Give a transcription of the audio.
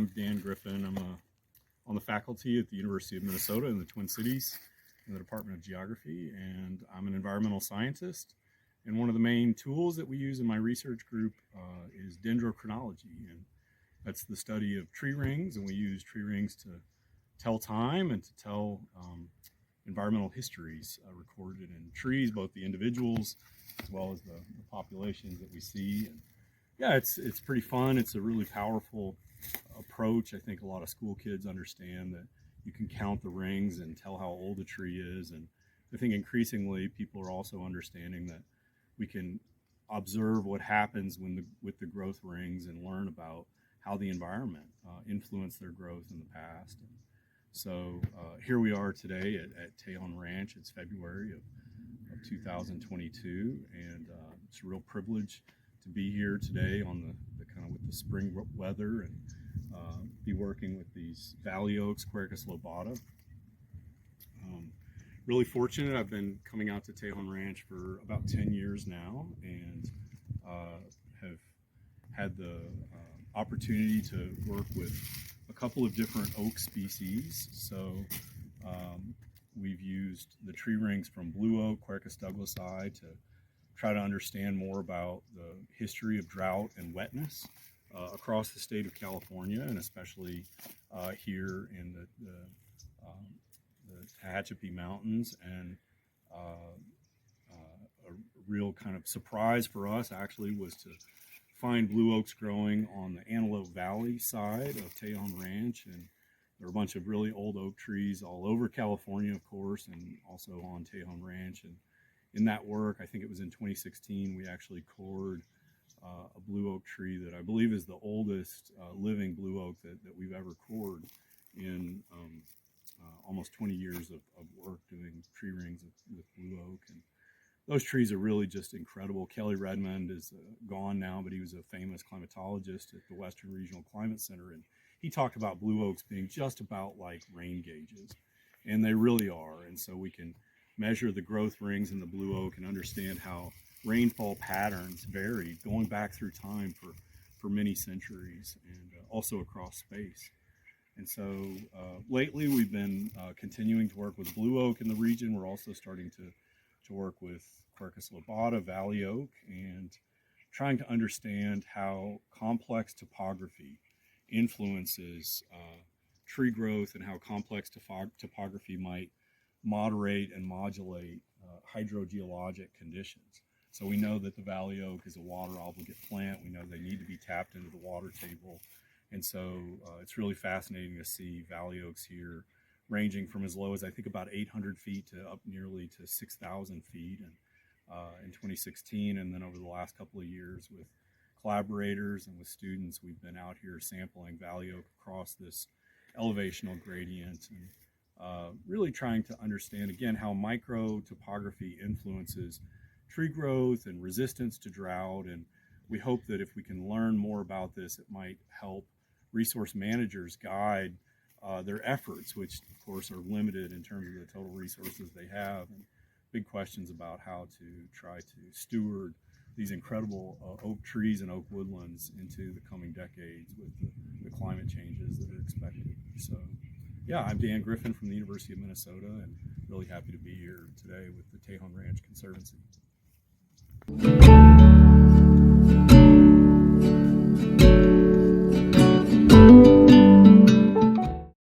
I'm Dan Griffin. I'm on the faculty at the University of Minnesota in the Twin Cities in the Department of Geography, and I'm an environmental scientist. And one of the main tools that we use in my research group is Dendrochronology, and that's the study of tree rings, and we use tree rings to tell time and to tell environmental histories recorded in trees, both the individuals as well as the populations that we see. And yeah, it's pretty fun. It's a really powerful approach. I think a lot of school kids understand that you can count the rings and tell how old a tree is. And I think increasingly people are also understanding that we can observe what happens with the growth rings and learn about how the environment influenced their growth in the past. And so here we are today at Tejon Ranch. It's February of 2022, and it's a real privilege to be here today on the kind of with the spring weather and be working with these valley oaks, Quercus lobata. Really fortunate. I've been coming out to Tejon Ranch for about 10 years now, and have had the opportunity to work with a couple of different oak species. So we've used the tree rings from blue oak, Quercus douglasii, to try to understand more about the history of drought and wetness across the state of California, and especially here in the Tehachapi Mountains. And a real kind of surprise for us actually was to find blue oaks growing on the Antelope Valley side of Tejon Ranch, and there are a bunch of really old oak trees all over California, of course, and also on Tejon Ranch. And in that work, I think it was in 2016, we actually cored a blue oak tree that I believe is the oldest living blue oak that we've ever cored in almost 20 years of work doing tree rings with blue oak. And those trees are really just incredible. Kelly Redmond is gone now, but he was a famous climatologist at the Western Regional Climate Center, and he talked about blue oaks being just about like rain gauges, and they really are. And so we can measure the growth rings in the blue oak and understand how rainfall patterns vary going back through time for many centuries, and also across space. And so lately we've been continuing to work with blue oak in the region. We're also starting to work with Quercus lobata, valley oak, and trying to understand how complex topography influences tree growth, and how complex topography might moderate and modulate hydrogeologic conditions. So we know that the valley oak is a water obligate plant. We know they need to be tapped into the water table. And so it's really fascinating to see valley oaks here ranging from as low as I think about 800 feet to up nearly to 6,000 feet. And in 2016, and then over the last couple of years with collaborators and with students, we've been out here sampling valley oak across this elevational gradient, and really trying to understand again how micro topography influences tree growth and resistance to drought. And we hope that if we can learn more about this, it might help resource managers guide their efforts, which of course are limited in terms of the total resources they have, and big questions about how to try to steward these incredible oak trees and oak woodlands into the coming decades with the climate changes that are expected. So yeah, I'm Dan Griffin from the University of Minnesota, and really happy to be here today with the Tejon Ranch Conservancy.